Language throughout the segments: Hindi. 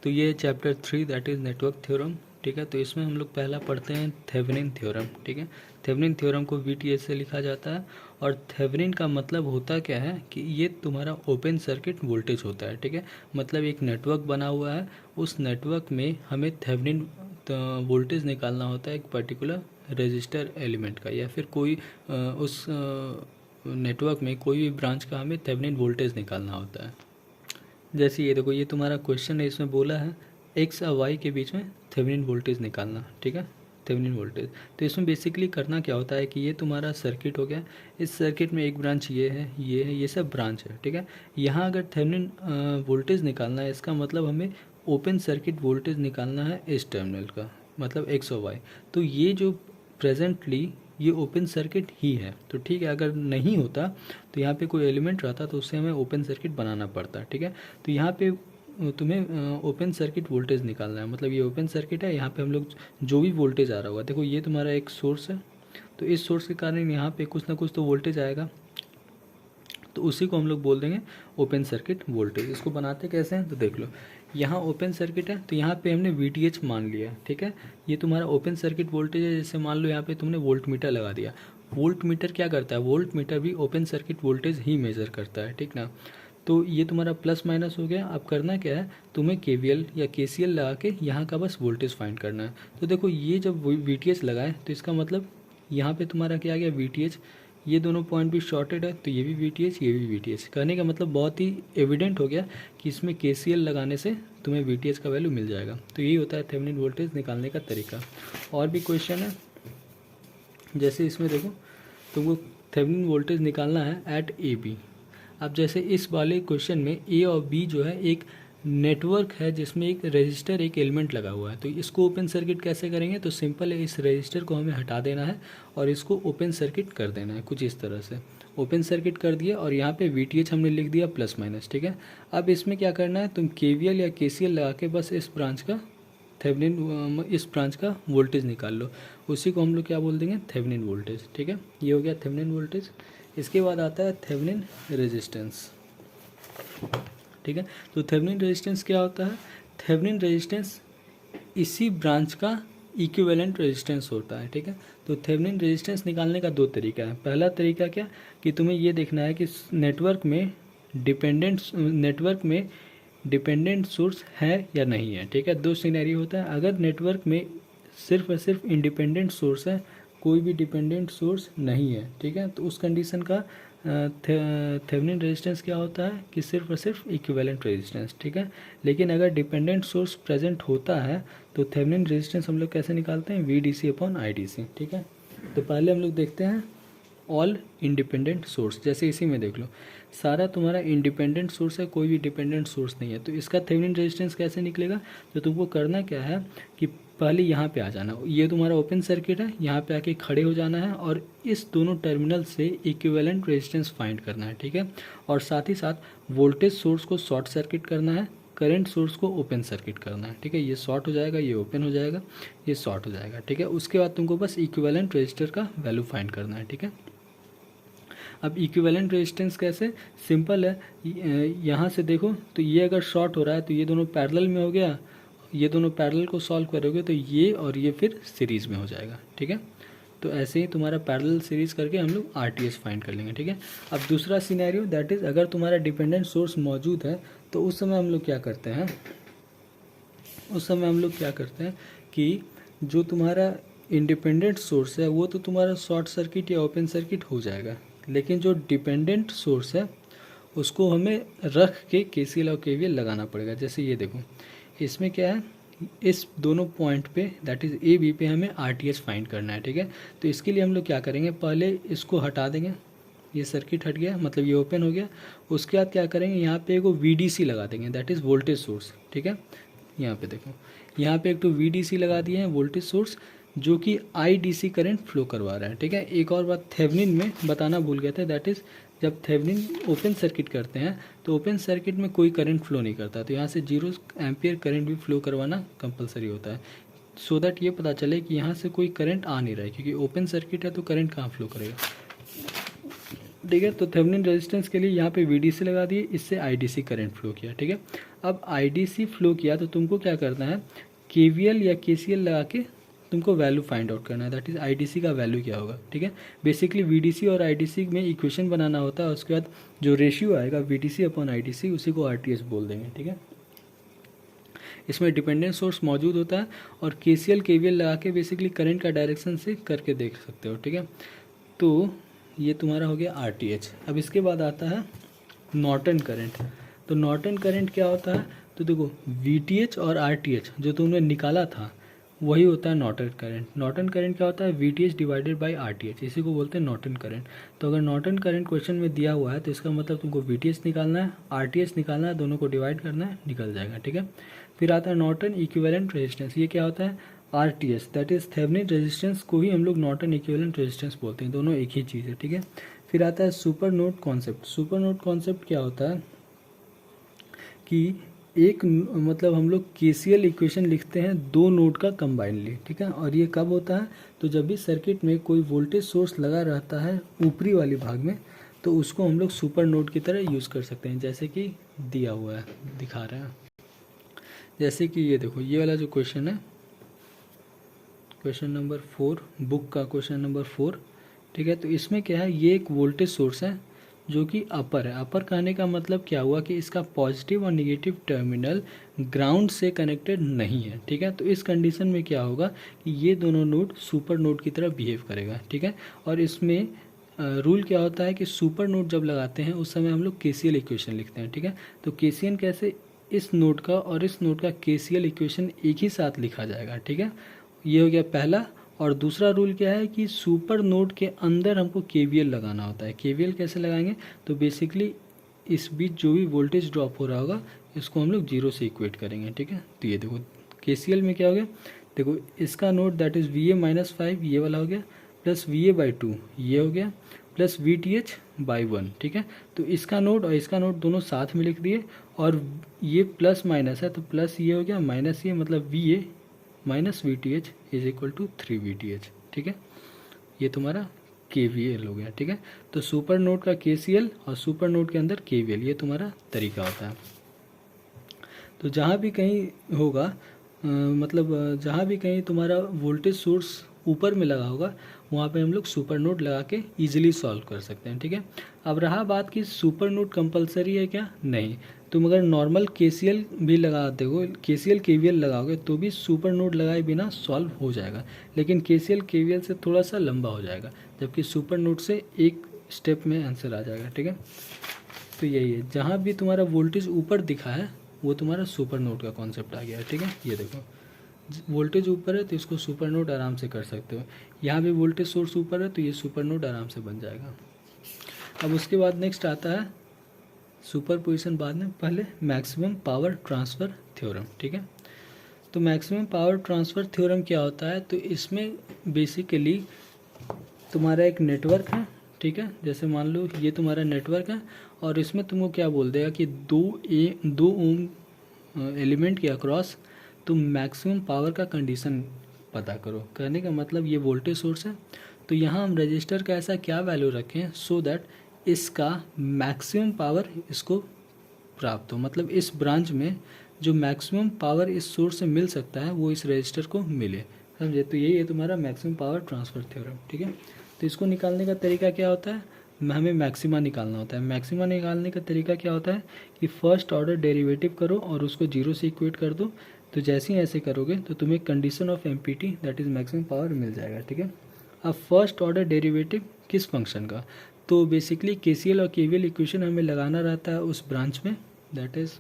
तो ये chapter 3 that is network theorem, ठीक है। तो इसमें हम लोग पहला पढ़ते हैं थेवेनिन थ्योरम, ठीक है। थेवेनिन थ्योरम को VTH से लिखा जाता है और थेवेनिन का मतलब होता क्या है कि ये तुम्हारा ओपन सर्किट वोल्टेज होता है, ठीक है। मतलब एक नेटवर्क बना हुआ है, उस नेटवर्क में हमें थेवेनिन वोल्टेज निकालना होता है एक पर्टिकुलर रेजिस्टर एलिमेंट का, या फिर कोई उस नेटवर्क में कोई भी ब्रांच का हमें थेवेनिन वोल्टेज निकालना होता है। जैसे ये देखो, ये तुम्हारा क्वेश्चन है, इसमें बोला है एक्स और वाई के बीच में थेवेनिन वोल्टेज निकालना, ठीक है, थेवेनिन वोल्टेज। तो इसमें बेसिकली करना क्या होता है कि ये तुम्हारा सर्किट हो गया, इस सर्किट में एक ब्रांच ये है, ये है, ये सब ब्रांच है, ठीक है। यहाँ अगर थेवेनिन वोल्टेज निकालना है, इसका मतलब हमें ओपन सर्किट वोल्टेज निकालना है इस टर्मिनल का, मतलब एक्स और वाई। तो ये जो प्रेजेंटली ये ओपन सर्किट ही है, तो ठीक है। अगर नहीं होता तो यहाँ पे कोई एलिमेंट रहता तो उससे हमें ओपन सर्किट बनाना पड़ता, ठीक है। तो यहाँ पे तुम्हें ओपन सर्किट वोल्टेज निकालना है, मतलब ये ओपन सर्किट है, यहाँ पे हम लोग जो भी वोल्टेज आ रहा होगा, देखो ये तुम्हारा एक सोर्स है, तो इस सोर्स के कारण यहाँ पे कुछ ना कुछ तो वोल्टेज आएगा, तो उसी को हम लोग बोल देंगे ओपन सर्किट वोल्टेज। इसको बनाते कैसे हैं तो देख लो, यहाँ ओपन सर्किट है तो यहाँ पे हमने VTH मान लिया, ठीक है। ये तुम्हारा ओपन सर्किट वोल्टेज है, जैसे मान लो यहाँ पे तुमने वोल्ट मीटर लगा दिया। वोल्ट मीटर क्या करता है, वोल्ट मीटर भी ओपन सर्किट वोल्टेज ही मेज़र करता है, ठीक ना। तो ये तुम्हारा प्लस माइनस हो गया। अब करना क्या है, तुम्हें KVL या KCL लगा के यहाँ का बस वोल्टेज फाइंड करना है। तो देखो ये जब VTH लगाए तो इसका मतलब यहाँ पे तुम्हारा क्या आ गया, VTH। ये दोनों पॉइंट भी शॉर्टेड है, तो ये भी VTH, ये भी VTH। कहने का मतलब बहुत ही एविडेंट हो गया कि इसमें KCL लगाने से तुम्हें VTH का वैल्यू मिल जाएगा। तो यही होता है थेवेनिन वोल्टेज निकालने का तरीका। और भी क्वेश्चन है, जैसे इसमें देखो, तुमको थेवेनिन वोल्टेज निकालना है एट AB। अब जैसे इस वाले क्वेश्चन में A और B जो है एक नेटवर्क है जिसमें एक रजिस्टर, एक एलिमेंट लगा हुआ है, तो इसको ओपन सर्किट कैसे करेंगे, तो सिंपल है, इस रजिस्टर को हमें हटा देना है और इसको ओपन सर्किट कर देना है, कुछ इस तरह से ओपन सर्किट कर दिया। और यहाँ पे VTH हमने लिख दिया प्लस माइनस, ठीक है। अब इसमें क्या करना है, तुम KVL या KCL लगा के बस इस ब्रांच का थेवेनिन, इस ब्रांच का वोल्टेज निकाल लो, उसी को हम लोग क्या बोल देंगे, थेवेनिन वोल्टेज, ठीक है। ये हो गया थेवेनिन वोल्टेज। इसके बाद आता है थेवेनिन रेजिस्टेंस, ठीक है। तो थेवेनिन रेजिस्टेंस क्या होता है, थेवेनिन रेजिस्टेंस इसी ब्रांच का इक्विवेलेंट रेजिस्टेंस होता है, ठीक है। तो थेवेनिन रेजिस्टेंस निकालने का दो तरीका है। पहला तरीका क्या कि तुम्हें ये देखना है कि नेटवर्क में डिपेंडेंट सोर्स है या नहीं है, ठीक है। दो सिनेरियो होता है, अगर नेटवर्क में सिर्फ और सिर्फ इंडिपेंडेंट सोर्स है, कोई भी डिपेंडेंट सोर्स नहीं है, ठीक है, तो उस कंडीशन का थेवेनिन रेजिस्टेंस क्या होता है कि सिर्फ और सिर्फ इक्विवेलेंट रेजिस्टेंस, ठीक है। लेकिन अगर डिपेंडेंट सोर्स प्रेजेंट होता है तो थेवेनिन रेजिस्टेंस हम लोग कैसे निकालते हैं, VDC/IDC, ठीक है। तो पहले हम लोग देखते हैं ऑल इंडिपेंडेंट सोर्स, जैसे इसी में देख लो, सारा तुम्हारा इंडिपेंडेंट सोर्स है, कोई भी डिपेंडेंट सोर्स नहीं है, तो इसका थेवेनिन रेजिस्टेंस कैसे निकलेगा। तो तुमको करना क्या है कि पहले यहाँ पे आ जाना, ये तुम्हारा ओपन सर्किट है, यहाँ पे आके खड़े हो जाना है और इस दोनों टर्मिनल से इक्विवेलेंट रेजिस्टेंस फाइंड करना है, ठीक है। और साथ ही साथ वोल्टेज सोर्स को शॉर्ट सर्किट करना है, करंट सोर्स को ओपन सर्किट करना है, ठीक है। ये शॉर्ट हो जाएगा, ये ओपन हो जाएगा, ये शॉर्ट हो जाएगा, ठीक है। उसके बाद तुमको बस इक्विवेलेंट रेजिस्टर का वैल्यू फाइंड करना है, ठीक है। अब इक्विवेलेंट रेजिस्टेंस कैसे, सिंपल है, यहाँ से देखो तो ये अगर शॉर्ट हो रहा है तो ये दोनों पैरेलल में हो गया, ये दोनों पैरेलल को सॉल्व करोगे तो ये और ये फिर सीरीज़ में हो जाएगा, ठीक है। तो ऐसे ही तुम्हारा पैरेलल सीरीज़ करके हम लोग RTS फाइंड कर लेंगे, ठीक है। अब दूसरा सिनेरियो दैट इज़ अगर तुम्हारा डिपेंडेंट सोर्स मौजूद है तो उस समय हम लोग क्या करते हैं, कि जो तुम्हारा इंडिपेंडेंट सोर्स है वो तो तुम्हारा शॉर्ट सर्किट या ओपन सर्किट हो जाएगा, लेकिन जो डिपेंडेंट सोर्स है उसको हमें रख के KCL और KVL लगाना पड़ेगा। जैसे ये देखो, इसमें क्या है, इस दोनों पॉइंट पे दैट इज़ AB पे हमें RTS फाइंड करना है, ठीक है। तो इसके लिए हम लोग क्या करेंगे, पहले इसको हटा देंगे, ये सर्किट हट गया, मतलब ये ओपन हो गया। उसके बाद क्या करेंगे, यहाँ पे एक VDC लगा देंगे, दैट इज़ वोल्टेज सोर्स, ठीक है। यहाँ पे देखो, यहाँ पे एक तो VDC लगा दिए हैं, वोल्टेज सोर्स, जो कि IDC करंट फ्लो करवा रहा है, ठीक है। एक और बात थेवेनिन में बताना भूल गया था, दैट इज़ जब थेवेनिन ओपन सर्किट करते हैं तो ओपन सर्किट में कोई करंट फ्लो नहीं करता, तो यहाँ से 0 एम्पियर करंट भी फ्लो करवाना कंपलसरी होता है, सो दैट ये पता चले कि यहाँ से कोई करंट आ नहीं रहा है, क्योंकि ओपन सर्किट है तो करंट कहाँ फ्लो करेगा, ठीक है। तो थेवेनिन रेजिस्टेंस के लिए यहाँ पे VDC लगा दिए, इससे IDC करंट फ्लो किया, ठीक है। अब आईडीसी फ्लो किया तो तुमको क्या करना है, केवीएल या केसीएल लगा के तुमको वैल्यू फाइंड आउट करना है, दैट इज आईडीसी का वैल्यू क्या होगा। ठीक है, बेसिकली वीडीसी और आईडीसी में इक्वेशन बनाना होता है, उसके बाद जो रेशियो आएगा वीडीसी अपॉन आईडीसी उसी को आरटीएस बोल देंगे। ठीक है, इसमें डिपेंडेंट सोर्स मौजूद होता है और केसीएल केवीएल लगा के बेसिकली करंट का डायरेक्शन से करके देख सकते हो। ठीक है, तो ये तुम्हारा हो गया आरटीएच। अब इसके बाद आता है नॉर्टन करंट। तो नॉर्टन करंट क्या होता है, तो देखो वीटीएच और आरटीएच जो तुमने निकाला था वही होता है नॉर्टन करंट। नॉर्टन करंट क्या होता है, वीटीएच डिवाइडेड बाय आरटीएच, इसी को बोलते हैं नॉर्टन करंट। तो अगर नॉर्टन करंट क्वेश्चन में दिया हुआ है तो इसका मतलब तुमको वीटीएच निकालना है, आरटीएच निकालना है, दोनों को डिवाइड करना है, निकल जाएगा। ठीक है, फिर आता है नॉर्टन इक्विवेलेंट रेजिस्टेंस। ये क्या होता है, RTS that is Thevenin resistance को ही हम लोग नॉर्टन इक्विवेलेंट रेजिस्टेंस बोलते हैं, दोनों एक ही चीज़ है। ठीक है, फिर आता है super node concept. Super node concept क्या होता है कि एक मतलब हम लोग केसीएल इक्वेशन लिखते हैं दो नोड का कंबाइनली। ठीक है, और ये कब होता है, तो जब भी सर्किट में कोई वोल्टेज सोर्स लगा रहता है ऊपरी वाली भाग में तो उसको हम लोग सुपर नोड की तरह यूज़ कर सकते हैं, जैसे कि दिया हुआ है, दिखा रहे हैं। जैसे कि ये देखो, ये वाला जो क्वेश्चन है, क्वेश्चन नंबर 4, बुक का क्वेश्चन नंबर 4। ठीक है, तो इसमें क्या है, ये एक वोल्टेज सोर्स है जो कि अपर है। अपर कहने का मतलब क्या हुआ कि इसका पॉजिटिव और निगेटिव टर्मिनल ग्राउंड से कनेक्टेड नहीं है। ठीक है, तो इस कंडीशन में क्या होगा कि ये दोनों नोड सुपर नोड की तरह बिहेव करेगा। ठीक है, और इसमें रूल क्या होता है कि सुपर नोड जब लगाते हैं उस समय हम लोग केसीएल इक्वेशन लिखते हैं। ठीक है, तो केसीएल कैसे, इस नोड का और इस नोड का केसीएल इक्वेशन एक ही साथ लिखा जाएगा। ठीक है, ये हो गया पहला। और दूसरा रूल क्या है कि सुपर नोड के अंदर हमको केवीएल लगाना होता है। केवीएल कैसे लगाएंगे, तो बेसिकली इस बीच जो भी वोल्टेज ड्रॉप हो रहा होगा इसको हम लोग जीरो से इक्वेट करेंगे। ठीक है, तो ये देखो केसीएल में क्या हो गया, देखो इसका नोड दैट इज VA-5 ये वाला हो गया, प्लस VA/2 ये हो गया, प्लस VTH/1। ठीक है, तो इसका नोड और इसका नोड दोनों साथ में लिख दिए, और ये प्लस माइनस है तो प्लस ये हो गया, माइनस ये, मतलब VA minus VTH is equal to 3 VTH। ठीक है, ये तुम्हारा KVL हो गया। ठीक है, तो सुपर नोड का KCL और सुपर नोड के अंदर KVL, ये तुम्हारा तरीका होता है। तो जहाँ भी कहीं होगा मतलब जहाँ भी कहीं तुम्हारा वोल्टेज सोर्स ऊपर में लगा होगा वहाँ पे हम लोग सुपर नोड लगा के ईजिली सॉल्व कर सकते हैं। ठीक है, अब रहा बात कि सुपर नोड कंपलसरी है क्या, नहीं। तुम अगर नॉर्मल केसीएल भी लगाते हो, केसीएल केवीएल लगाओगे तो भी सुपर नोड लगाए बिना सॉल्व हो जाएगा, लेकिन केसीएल केवीएल से थोड़ा सा लंबा हो जाएगा, जबकि सुपर नोड से एक स्टेप में आंसर आ जाएगा। ठीक है, तो यही है, जहाँ भी तुम्हारा वोल्टेज ऊपर दिखा है वो तुम्हारा सुपर नोड का कॉन्सेप्ट आ गया है। ठीक है, ये देखो वोल्टेज ऊपर है तो इसको सुपर नोड आराम से कर सकते हो, यहाँ भी वोल्टेज सोर्स ऊपर है तो ये सुपर नोड आराम से बन जाएगा। अब उसके बाद नेक्स्ट आता है सुपर पोजिशन, बाद में पहले मैक्सिमम पावर ट्रांसफ़र थ्योरम। ठीक है, तो मैक्सिमम पावर ट्रांसफ़र थ्योरम क्या होता है, तो इसमें बेसिकली तुम्हारा एक नेटवर्क है। ठीक है, जैसे मान लो ये तुम्हारा नेटवर्क है और इसमें तुमको क्या बोल देगा कि 2 ओम एलिमेंट के अक्रॉस तुम मैक्सिमम पावर का कंडीशन पता करो। कहने का मतलब ये वोल्टेज सोर्स है, तो यहाँ हम रजिस्टर का ऐसा क्या वैल्यू रखें सो दैट इसका मैक्सिमम पावर इसको प्राप्त हो, मतलब इस ब्रांच में जो मैक्सिमम पावर इस सोर्स से मिल सकता है वो इस रजिस्टर को मिले। समझे, तो यही है तुम्हारा मैक्सिमम पावर ट्रांसफ़र थ्योरम। ठीक है, तो इसको निकालने का तरीका क्या होता है, हमें मैक्सिमा निकालना होता है। मैक्सिमा निकालने का तरीका क्या होता है कि फर्स्ट ऑर्डर डेरिवेटिव करो और उसको जीरो से इक्वेट कर दो, तो जैसे ही ऐसे करोगे तो तुम्हें condition of MPT that is maximum power मिल जाएगा। ठीक है, अब फर्स्ट ऑर्डर डेरिवेटिव किस फंक्शन का, तो बेसिकली केसीएल और केवीएल इक्वेशन हमें लगाना रहता है उस ब्रांच में, दैट इज़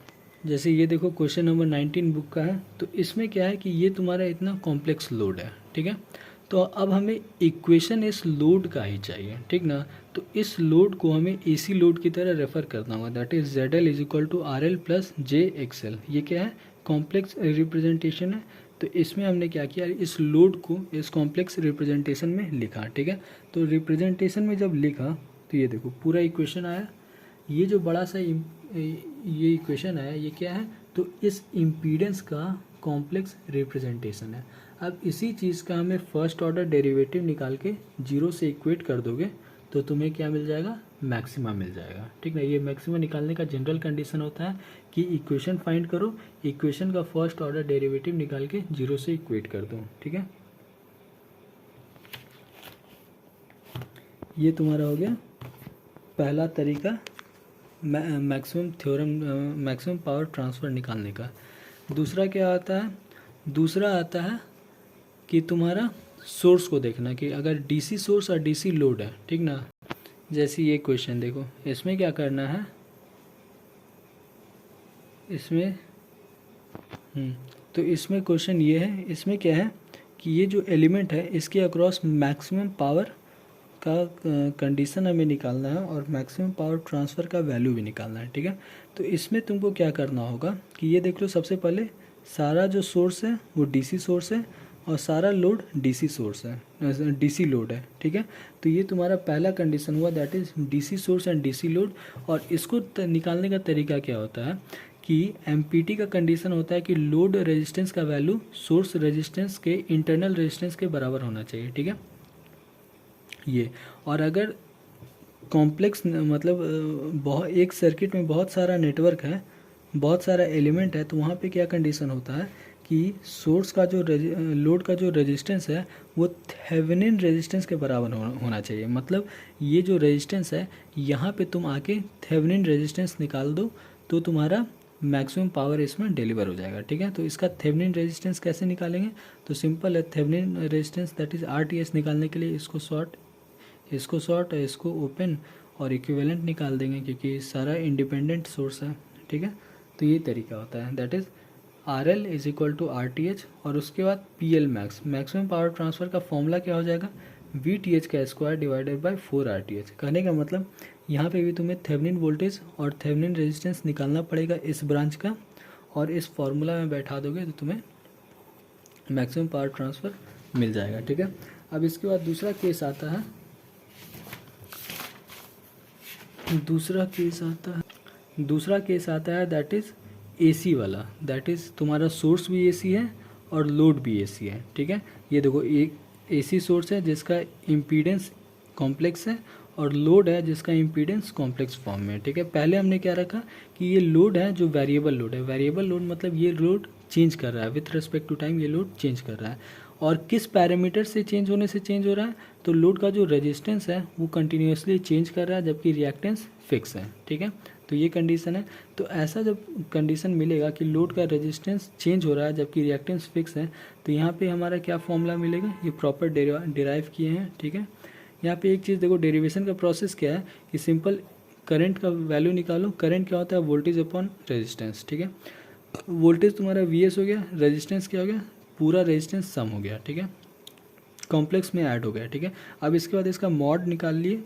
जैसे ये देखो क्वेश्चन नंबर 19 बुक का है, तो इसमें क्या है कि ये तुम्हारा इतना कॉम्प्लेक्स लोड है। ठीक है, तो अब हमें इक्वेशन इस लोड का ही चाहिए। ठीक ना, तो इस लोड को हमें एसी लोड की तरह रेफर करना होगा, that is ZL is equal to RL plus JXL। ये क्या है, कॉम्प्लेक्स रिप्रेजेंटेशन है। तो इसमें हमने क्या किया, इस लोड को इस कॉम्प्लेक्स रिप्रेजेंटेशन में लिखा। ठीक है, तो रिप्रेजेंटेशन में जब लिखा तो ये देखो पूरा इक्वेशन आया, ये जो बड़ा सा ये इक्वेशन आया ये क्या है, तो इस इम्पीडेंस का कॉम्प्लेक्स रिप्रेजेंटेशन है। अब इसी चीज़ का हमें फर्स्ट ऑर्डर डेरिवेटिव निकाल के जीरो से इक्वेट कर दोगे तो तुम्हें क्या मिल जाएगा, मैक्सिमा मिल जाएगा। ठीक है, ये मैक्सिमा निकालने का जनरल कंडीशन होता है कि इक्वेशन फाइंड करो, इक्वेशन का फर्स्ट ऑर्डर डेरिवेटिव निकाल के 0 से इक्वेट कर दो। ठीक है, ये तुम्हारा हो गया पहला तरीका maximum theorem, maximum power transfer निकालने का। दूसरा क्या आता है? दूसरा आता है कि तुम्हारा सोर्स को देखना कि अगर डीसी सोर्स और डीसी लोड है, ठीक ना, जैसे ये क्वेश्चन देखो, इसमें क्या करना है, इसमें तो इसमें क्वेश्चन ये है, इसमें क्या है कि ये जो एलिमेंट है इसके अक्रॉस मैक्सिमम पावर का कंडीशन हमें निकालना है और मैक्सिमम पावर ट्रांसफ़र का वैल्यू भी निकालना है। ठीक है, तो इसमें तुमको क्या करना होगा कि ये देख लो, सबसे पहले सारा जो सोर्स है वो डीसी सोर्स है और सारा लोड डीसी सोर्स है, डीसी लोड है। ठीक है, तो ये तुम्हारा पहला कंडीशन हुआ, that is DC source and DC load. और इसको निकालने का तरीका क्या होता है कि एमपीटी का कंडीशन होता है कि लोड रेजिस्टेंस का वैल्यू सोर्स रेजिस्टेंस के इंटरनल रेजिस्टेंस के बराबर होना चाहिए। ठीक है, ये, और अगर कॉम्प्लेक्स मतलब बहुत एक सर्किट में बहुत सारा नेटवर्क है, बहुत सारा एलिमेंट है, तो वहाँ पे क्या कंडीशन होता है कि सोर्स का जो लोड का जो रेजिस्टेंस है वो थेवेनिन रेजिस्टेंस के बराबर होना चाहिए। मतलब ये जो रेजिस्टेंस है यहाँ पे तुम आके थेवेनिन रेजिस्टेंस निकाल दो तो तुम्हारा मैक्सिमम पावर इसमें डिलीवर हो जाएगा। ठीक है, तो इसका थेवेनिन रेजिस्टेंस कैसे निकालेंगे? तो सिंपल है, Thevenin resistance that is RTS निकालने के लिए इसको शॉर्ट और इसको ओपन और इक्विवेलेंट निकाल देंगे क्योंकि सारा इंडिपेंडेंट सोर्स है। ठीक है, तो ये तरीका होता है, that is RL is equal to RTH और उसके बाद PL max, maximum power transfer का फॉर्मूला क्या हो जाएगा? VTH का स्क्वायर डिवाइडेड बाय 4 RTH। कहने का मतलब यहाँ पे भी तुम्हें थेवेनिन वोल्टेज और थेवेनिन रेजिस्टेंस निकालना पड़ेगा इस ब्रांच का, और इस फॉर्मूला में बैठा दोगे तो तुम्हें मैक्सिमम पावर ट्रांसफ़र मिल जाएगा। ठीक है, अब इसके बाद दूसरा केस आता है, दूसरा केस आता है दैट इज़ AC वाला, दैट इज़ तुम्हारा सोर्स भी AC है और लोड भी AC है। ठीक है, ये देखो, एक AC सोर्स है जिसका इम्पीडेंस कॉम्प्लेक्स है और लोड है जिसका इम्पीडेंस कॉम्प्लेक्स फॉर्म में है। ठीक है, पहले हमने क्या रखा कि ये लोड है जो वेरिएबल लोड है, वेरिएबल लोड मतलब ये लोड चेंज कर रहा है विथ रिस्पेक्ट टू टाइम, ये लोड चेंज कर रहा है। और किस पैरामीटर से चेंज होने से चेंज हो रहा है? तो लोड का जो रेजिस्टेंस है वो कंटिन्यूसली चेंज कर रहा है जबकि रिएक्टेंस फिक्स है। ठीक है, तो ये कंडीशन है। तो ऐसा जब कंडीशन मिलेगा कि लोड का रेजिस्टेंस चेंज हो रहा है जबकि रिएक्टेंस फिक्स है, तो यहाँ पे हमारा क्या फॉर्मूला मिलेगा? ये प्रॉपर डिराइव किए हैं। ठीक है, यहाँ पे एक चीज़ देखो, डेरिवेशन का प्रोसेस क्या है कि सिंपल करंट का वैल्यू निकालो। करंट क्या होता है? Voltage upon resistance. ठीक है, वोल्टेज तुम्हारा VS हो गया, रेजिस्टेंस क्या हो गया? पूरा रेजिस्टेंस सम हो गया। ठीक है, कॉम्प्लेक्स में ऐड हो गया। ठीक है, अब इसके बाद इसका मॉड निकाल लिए,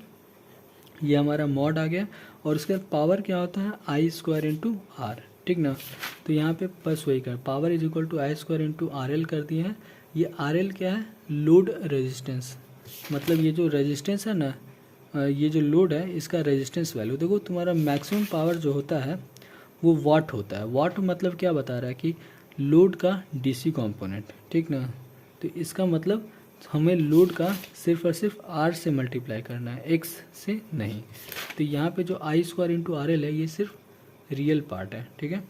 ये हमारा मॉड आ गया। और उसके बाद पावर क्या होता है? I² into are. ठीक ना, तो यहाँ पे बस वही कर, power is equal to I² into RL कर दिए हैं। ये RL क्या है? लोड रेजिस्टेंस, मतलब ये जो रेजिस्टेंस है ना, ये जो लोड है इसका रेजिस्टेंस वैल्यू। देखो तुम्हारा मैक्सिमम पावर जो होता है वो वाट होता है। वाट मतलब क्या बता रहा है कि लोड का DC कंपोनेंट। ठीक ना, तो इसका मतलब हमें लोड का सिर्फ और सिर्फ R से मल्टीप्लाई करना है, X से नहीं। तो यहाँ पे जो I² इंटू RL है ये सिर्फ रियल पार्ट है। ठीक है,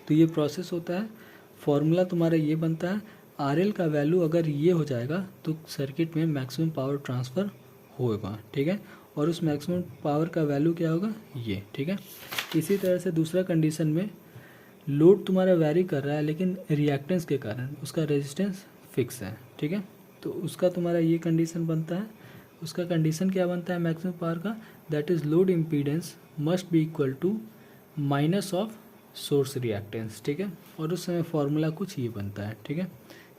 तो ये प्रोसेस होता है। फॉर्मूला तुम्हारा ये बनता है, RL का वैल्यू अगर ये हो जाएगा तो सर्किट में मैक्सिमम पावर ट्रांसफ़र होगा। ठीक है, और उस मैक्सिमम पावर का वैल्यू क्या होगा? ये। ठीक है, इसी तरह से दूसरा कंडीशन में लोड तुम्हारा वैरी कर रहा है लेकिन रिएक्टेंस के कारण उसका रेजिस्टेंस फिक्स है। ठीक है, तो उसका तुम्हारा ये कंडीशन बनता है। उसका कंडीशन क्या बनता है मैक्सिमम पावर का? That is load impedance must be equal to minus of source reactance. ठीक है, और उस समय फॉर्मूला कुछ ये बनता है। ठीक है,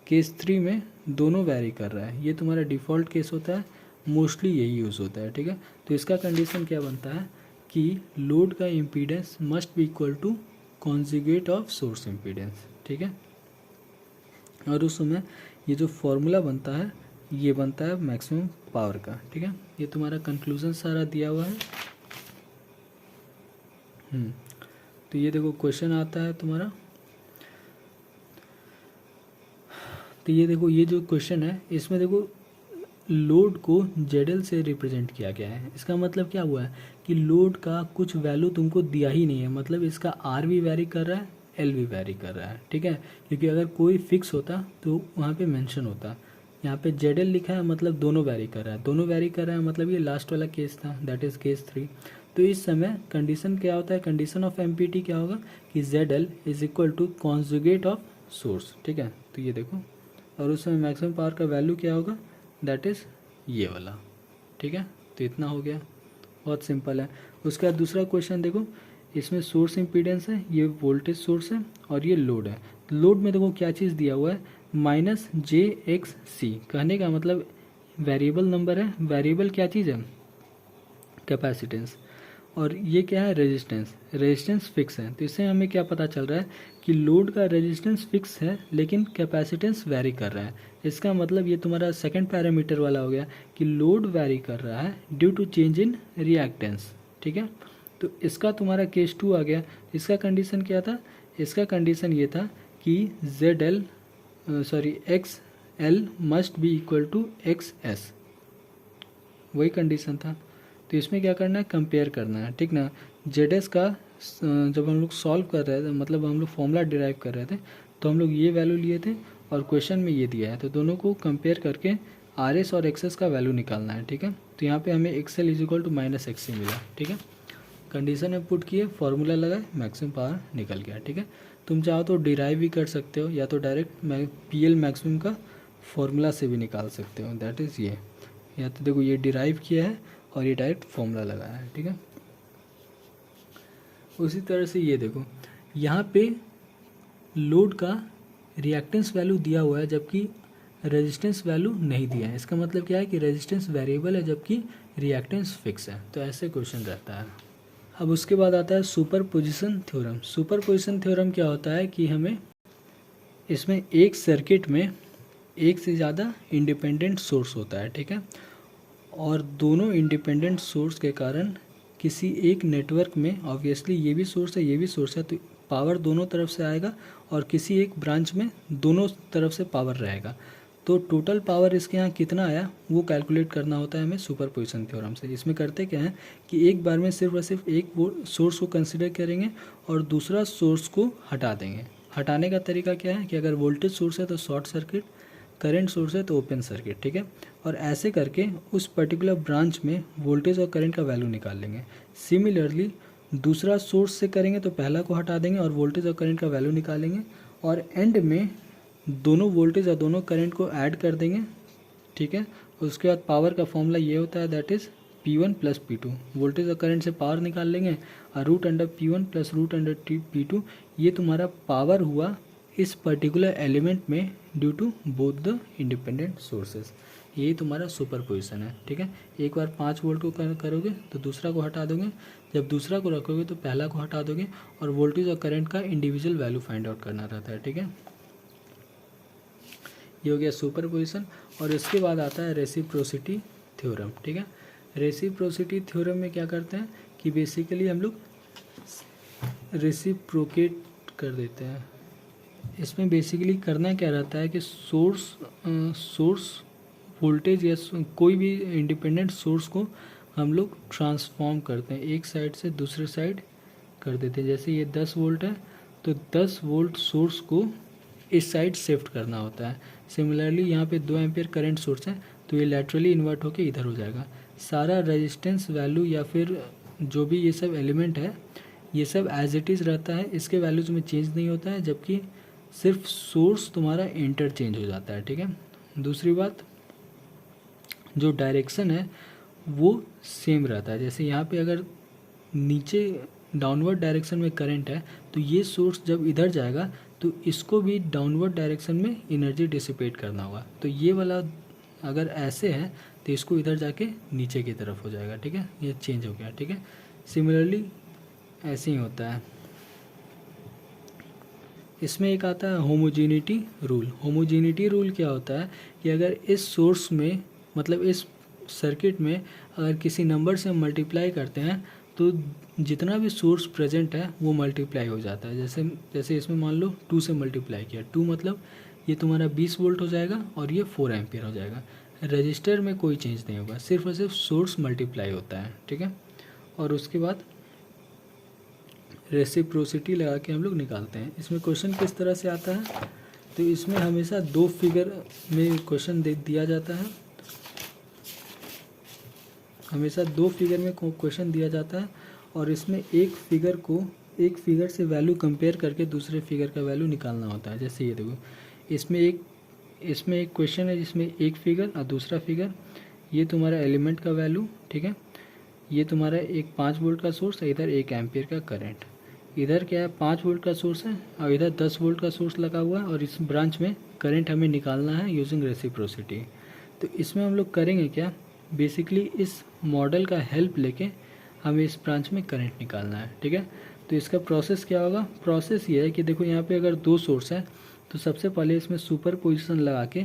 केस 3 में दोनों वैरी कर रहा है, ये तुम्हारा डिफ़ॉल्ट केस होता है, मोस्टली यही यूज़ होता है। ठीक है, तो इसका कंडीशन क्या बनता है कि लोड का impedance must be equal to conjugate of source impedance. ठीक है, और उस समय ये जो फॉर्मूला बनता है ये बनता है मैक्सिमम पावर का। ठीक है, ये तुम्हारा कंक्लूजन सारा दिया हुआ है। तो ये देखो क्वेश्चन आता है तुम्हारा, तो ये देखो, ये जो क्वेश्चन है इसमें देखो लोड को जेडल से रिप्रेजेंट किया गया है। इसका मतलब क्या हुआ है कि लोड का कुछ वैल्यू तुमको दिया ही नहीं है, मतलब इसका आर भी वैरी कर रहा है, एल भी वैरी कर रहा है, ठीक है। क्योंकि अगर कोई फिक्स होता तो वहाँ पे मेंशन होता। यहाँ पे जेडल लिखा है मतलब दोनों वैरी कर रहा है, दोनों वैरी कर रहा है मतलब ये लास्ट वाला केस था, दैट इज़ केस 3। तो इस समय कंडीशन क्या होता है, कंडीशन ऑफ एमपीटी क्या होगा कि ZL is equal to conjugate of source, ठीक है। तो ये देखो, और उस समय मैक्सिमम पावर का वैल्यू क्या होगा, दैट इज़ ये वाला, ठीक है। तो इतना हो गया, बहुत सिंपल है। उसके बाद दूसरा क्वेश्चन देखो, इसमें सोर्स इम्पीडेंस है, ये वोल्टेज सोर्स है और ये लोड है। लोड में देखो क्या चीज़ दिया हुआ है, -jXc। कहने का मतलब वेरिएबल नंबर है, वेरिएबल क्या चीज़ है, कैपेसिटेंस। और ये क्या है, रेजिस्टेंस, रेजिस्टेंस फिक्स है। तो इससे हमें क्या पता चल रहा है कि लोड का रेजिस्टेंस फिक्स है लेकिन कैपेसिटेंस वैरी कर रहा है। इसका मतलब ये तुम्हारा सेकंड पैरामीटर वाला हो गया कि लोड वैरी कर रहा है due to change in reactance, ठीक है। तो इसका तुम्हारा केस 2 आ गया। इसका कंडीशन क्या था, इसका कंडीशन ये था कि X L must be equal to X S, वही कंडीशन था। तो इसमें क्या करना है, कंपेयर करना है, ठीक ना। जेड एस का जब हम लोग सॉल्व कर रहे थे, मतलब हम लोग फॉर्मूला डिराइव कर रहे थे, तो हम लोग ये वैल्यू लिए थे और क्वेश्चन में ये दिया है। तो दोनों को कंपेयर करके आर एस और एक्स एस का वैल्यू निकालना है, ठीक है। तो यहाँ पे हमें X L is equal to minus X C मिला, ठीक है। कंडीशन में पुट किए, फॉर्मूला लगाए, मैक्सिमम पावर निकल गया, ठीक है। तुम चाहो तो डिराइव भी कर सकते हो या तो डायरेक्ट पी एल मैक्सिमम का फॉर्मूला से भी निकाल सकते हो, दैट इज़ ये। या तो देखो ये डिराइव किया है और ये डायरेक्ट फॉर्मूला लगाया है, ठीक है। उसी तरह से ये देखो, यहाँ पे लोड का रिएक्टेंस वैल्यू दिया हुआ है जबकि रेजिस्टेंस वैल्यू नहीं दिया है। इसका मतलब क्या है कि रेजिस्टेंस वेरिएबल है जबकि रिएक्टेंस फिक्स है। तो ऐसे क्वेश्चन रहता है। अब उसके बाद आता है सुपरपोजिशन थ्योरम। सुपरपोजिशन थ्योरम क्या होता है कि हमें इसमें एक सर्किट में एक से ज़्यादा इंडिपेंडेंट सोर्स होता है, ठीक है। और दोनों इंडिपेंडेंट सोर्स के कारण किसी एक नेटवर्क में, ऑब्वियसली ये भी सोर्स है ये भी सोर्स है, तो पावर दोनों तरफ से आएगा और किसी एक ब्रांच में दोनों तरफ से पावर रहेगा। तो टोटल पावर इसके यहाँ कितना आया वो कैलकुलेट करना होता है हमें सुपरपोजिशन थ्योरम से। इसमें करते क्या है कि एक बार में सिर्फ और सिर्फ एक सोर्स को कंसिडर करेंगे और दूसरा सोर्स को हटा देंगे। हटाने का तरीका क्या है कि अगर वोल्टेज सोर्स है तो शॉर्ट सर्किट, करंट सोर्स है तो ओपन सर्किट, ठीक है। और ऐसे करके उस पर्टिकुलर ब्रांच में वोल्टेज और करंट का वैल्यू निकाल लेंगे। सिमिलरली दूसरा सोर्स से करेंगे तो पहला को हटा देंगे और वोल्टेज और करंट का वैल्यू निकालेंगे और एंड में दोनों वोल्टेज और दोनों करंट को ऐड कर देंगे, ठीक है। उसके बाद पावर का फॉर्मूला ये होता है, that is P1 plus P2। Voltage और करंट से पावर निकाल लेंगे और root under P1 plus root under P2, ये तुम्हारा पावर हुआ इस पर्टिकुलर एलिमेंट में due to both the independent sources. यही तुम्हारा सुपरपोजिशन है, ठीक है। एक बार 5 वोल्ट को करोगे तो दूसरा को हटा दोगे, जब दूसरा को रखोगे तो पहला को हटा दोगे और वोल्टेज और करंट का इंडिविजुअल वैल्यू फाइंड आउट करना रहता है, ठीक है। ये हो गया सुपरपोजिशन। और इसके बाद आता है रेसिप्रोसिटी थ्योरम, ठीक है। रेसिप्रोसिटी थ्योरम में क्या करते हैं कि बेसिकली हम लोग रेसिप्रोकेट कर देते हैं। इसमें बेसिकली करना क्या रहता है कि सोर्स वोल्टेज या कोई भी इंडिपेंडेंट सोर्स को हम लोग ट्रांसफॉर्म करते हैं, एक साइड से दूसरे साइड कर देते हैं। जैसे ये 10 वोल्ट है तो 10 वोल्ट सोर्स को इस साइड शिफ्ट करना होता है। सिमिलरली यहाँ पे 2 एम्पियर करंट सोर्स है तो ये लैटरली इन्वर्ट होके इधर हो जाएगा। सारा रेजिस्टेंस वैल्यू या फिर जो भी ये सब एलिमेंट है ये सब एज इट इज़ रहता है, इसके वैल्यूज में चेंज नहीं होता है, जबकि सिर्फ सोर्स तुम्हारा इंटरचेंज हो जाता है, ठीक है। दूसरी बात, जो डायरेक्शन है वो सेम रहता है। जैसे यहाँ पे अगर नीचे डाउनवर्ड डायरेक्शन में करंट है तो ये सोर्स जब इधर जाएगा तो इसको भी डाउनवर्ड डायरेक्शन में एनर्जी डिसिपेट करना होगा। तो ये वाला अगर ऐसे है तो इसको इधर जाके नीचे की तरफ हो जाएगा, ठीक है, ये चेंज हो गया, ठीक है। सिमिलरली ऐसे ही होता है। इसमें एक आता है होमोजेनिटी रूल। होमोजेनिटी रूल क्या होता है कि अगर इस सोर्स में, मतलब इस सर्किट में अगर किसी नंबर से मल्टीप्लाई करते हैं तो जितना भी सोर्स प्रेजेंट है वो मल्टीप्लाई हो जाता है। जैसे इसमें मान लो 2 से मल्टीप्लाई किया, 2 मतलब ये तुम्हारा 20 वोल्ट हो जाएगा और ये 4 एम्पियर हो जाएगा। रजिस्टर में कोई चेंज नहीं होगा, सिर्फ और सिर्फ सोर्स मल्टीप्लाई होता है, ठीक है। और उसके बाद रेसिप्रोसिटी लगा के हम लोग निकालते हैं। इसमें क्वेश्चन किस तरह से आता है, तो इसमें हमेशा दो फिगर में क्वेश्चन दे दिया जाता है, हमेशा दो फिगर में क्वेश्चन दिया जाता है और इसमें एक फिगर से वैल्यू कंपेयर करके दूसरे फिगर का वैल्यू निकालना होता है। जैसे ये देखो, इसमें एक क्वेश्चन है जिसमें एक फिगर और दूसरा फिगर, ये तुम्हारा एलिमेंट का वैल्यू, ठीक है। ये तुम्हारा एक 5 वोल्ट का सोर्स है, इधर 1 एम्पियर का करंट, इधर क्या है 5 वोल्ट का सोर्स है और इधर 10 वोल्ट का सोर्स लगा हुआ है और इस ब्रांच में करंट हमें निकालना है यूजिंग रेसिप्रोसिटी। तो इसमें हम लोग करेंगे क्या, बेसिकली इस मॉडल का हेल्प लेके हमें इस ब्रांच में करंट निकालना है, ठीक है। तो इसका प्रोसेस क्या होगा, प्रोसेस ये है कि देखो यहाँ पे अगर दो सोर्स है तो सबसे पहले इसमें सुपर पोजिशन लगा के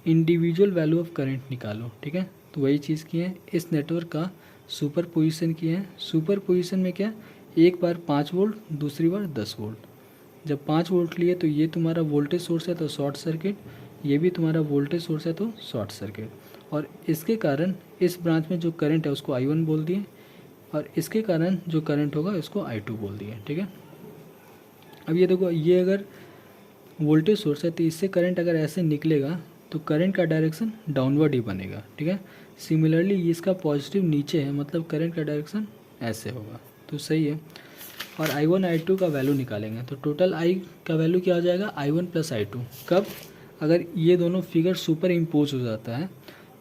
इंडिविजुअल वैल्यू ऑफ करंट निकालो, ठीक है। तो वही चीज़ की है, इस नेटवर्क का सुपर पोजिशन किए हैं। सुपर पोजिशन में क्या, एक बार 5 वोल्ट, दूसरी बार 10 वोल्ट। जब 5 वोल्ट लिए तो ये तुम्हारा वोल्टेज सोर्स है तो शॉर्ट सर्किट, ये भी तुम्हारा वोल्टेज सोर्स है तो शॉर्ट सर्किट। और इसके कारण इस ब्रांच में जो करंट है उसको I1 बोल दिए और इसके कारण जो करंट होगा इसको I2 बोल दिए, ठीक है। अब ये देखो, ये अगर वोल्टेज सोर्स है तो इससे करंट अगर ऐसे निकलेगा तो करंट का डायरेक्शन डाउनवर्ड ही बनेगा, ठीक है। सिमिलरली इसका पॉजिटिव नीचे है, मतलब करंट का डायरेक्शन ऐसे होगा, तो सही है। और I1 I2 का वैल्यू निकालेंगे तो टोटल I का वैल्यू क्या हो जाएगा, I1 प्लस I2। कब, अगर ये दोनों फिगर सुपर इम्पोज हो जाता है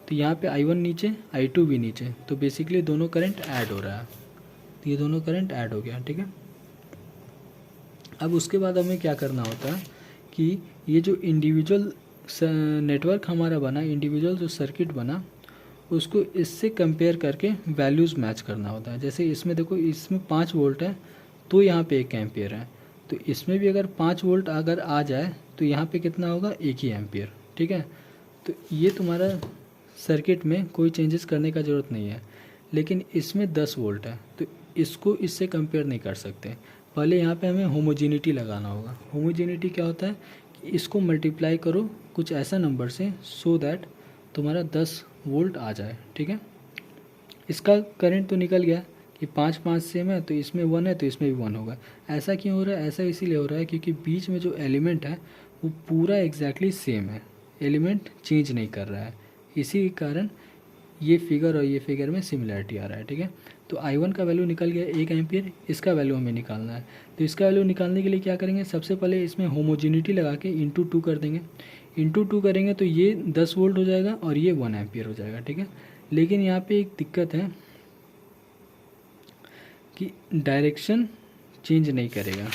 तो यहाँ पे I1 नीचे, I2 भी नीचे, तो बेसिकली दोनों करंट ऐड हो रहा है, तो ये दोनों करंट ऐड हो गया, ठीक है। अब उसके बाद हमें क्या करना होता है कि ये जो इंडिविजुअल नेटवर्क हमारा बना, इंडिविजुअल जो सर्किट बना, उसको इससे कंपेयर करके वैल्यूज़ मैच करना होता है। जैसे इसमें देखो, इसमें 5 वोल्ट है तो यहाँ पे 1 एम्पियर है, तो इसमें भी अगर 5 वोल्ट अगर आ जाए तो यहाँ पे कितना होगा, 1 ही एम्पियर, ठीक है। तो ये तुम्हारा सर्किट में कोई चेंजेस करने का ज़रूरत नहीं है। लेकिन इसमें 10 वोल्ट है तो इसको इससे कंपेयर नहीं कर सकते, पहले यहाँ पे हमें होमोजेनिटी लगाना होगा। होमोजेनिटी क्या होता है कि इसको मल्टीप्लाई करो कुछ ऐसा नंबर से सो दैट तुम्हारा 10 वोल्ट आ जाए, ठीक है। इसका करंट तो निकल गया कि 5 सेम है तो इसमें 1 है तो इसमें भी 1 होगा। ऐसा क्यों हो रहा है, ऐसा इसीलिए हो रहा है क्योंकि बीच में जो एलिमेंट है वो पूरा एग्जैक्टली सेम है, एलिमेंट चेंज नहीं कर रहा है, इसी कारण ये फिगर और ये फिगर में सिमिलरिटी आ रहा है, ठीक है। तो I1 का वैल्यू निकल गया 1 एम्पियर, इसका वैल्यू हमें निकालना है। तो इसका वैल्यू निकालने के लिए क्या करेंगे, सबसे पहले इसमें होमोजेनिटी लगा के इंटू 2 कर देंगे। इंटू 2 करेंगे तो ये 10 वोल्ट हो जाएगा और ये 1 एम्पियर हो जाएगा, ठीक है। लेकिन यहाँ पे एक दिक्कत है कि डायरेक्शन चेंज नहीं करेगा,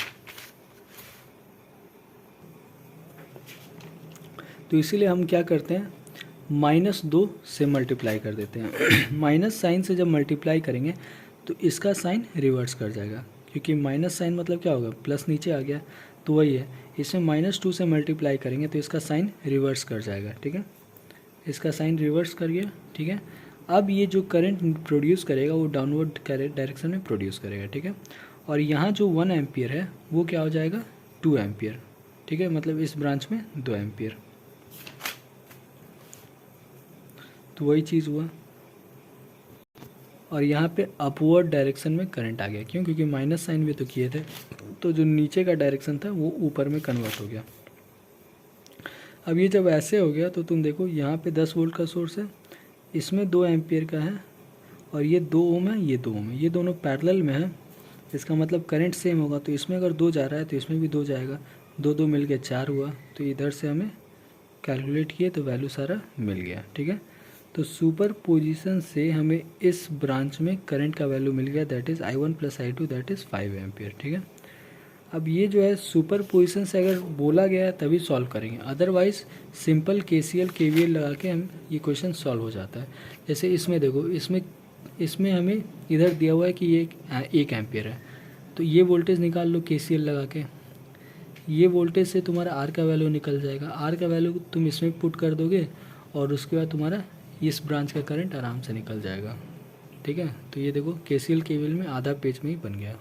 तो इसीलिए हम क्या करते हैं, -2 से मल्टीप्लाई कर देते हैं। माइनस साइन से जब मल्टीप्लाई करेंगे तो इसका साइन रिवर्स कर जाएगा, क्योंकि माइनस साइन मतलब क्या होगा, प्लस नीचे आ गया, तो वही है। इसमें -2 से मल्टीप्लाई करेंगे तो इसका साइन रिवर्स कर जाएगा, ठीक है। इसका साइन रिवर्स कर गया, ठीक है। अब ये जो करंट प्रोड्यूस करेगा वो डाउनवर्ड डायरेक्शन में प्रोड्यूस करेगा, ठीक है। और यहाँ जो 1 एम्पियर है वो क्या हो जाएगा, 2 एम्पियर, ठीक है, मतलब इस ब्रांच में 2 एम्पियर, तो वही चीज़ हुआ। और यहाँ पे अपवर्ड डायरेक्शन में करंट आ गया, क्यों, क्योंकि माइनस साइन भी तो किए थे, तो जो नीचे का डायरेक्शन था वो ऊपर में कन्वर्ट हो गया। अब ये जब ऐसे हो गया तो तुम देखो यहाँ पे 10 वोल्ट का सोर्स है, इसमें 2 एम्पियर का है और ये 2 ओम है, ये 2 ओम है, ये दोनों पैरेलल में है, इसका मतलब करंट सेम होगा। तो इसमें अगर 2 जा रहा है तो इसमें भी 2 जाएगा, 2 मिल के 4 हुआ, तो इधर से हमें कैलकुलेट किए तो वैल्यू सारा मिल गया, ठीक है। तो सुपर पोजिशन से हमें इस ब्रांच में करंट का वैल्यू मिल गया, that is I1 plus I2 that is 5 ampere, ठीक है। अब ये जो है सुपर पोजिशन से अगर बोला गया है तभी सॉल्व करेंगे, अदरवाइज सिंपल KCL KVL लगा के हम ये क्वेश्चन सॉल्व हो जाता है। जैसे इसमें देखो, इसमें हमें इधर दिया हुआ है कि ये 1 एम्पियर है, तो ये वोल्टेज निकाल लो KCL लगा के, ये वोल्टेज से तुम्हारा R का वैल्यू निकल जाएगा, R का वैल्यू तुम इसमें पुट कर दोगे और उसके बाद तुम्हारा इस ब्रांच का करंट आराम से निकल जाएगा, ठीक है। तो ये देखो KCL KVL में आधा पेज में ही बन गया।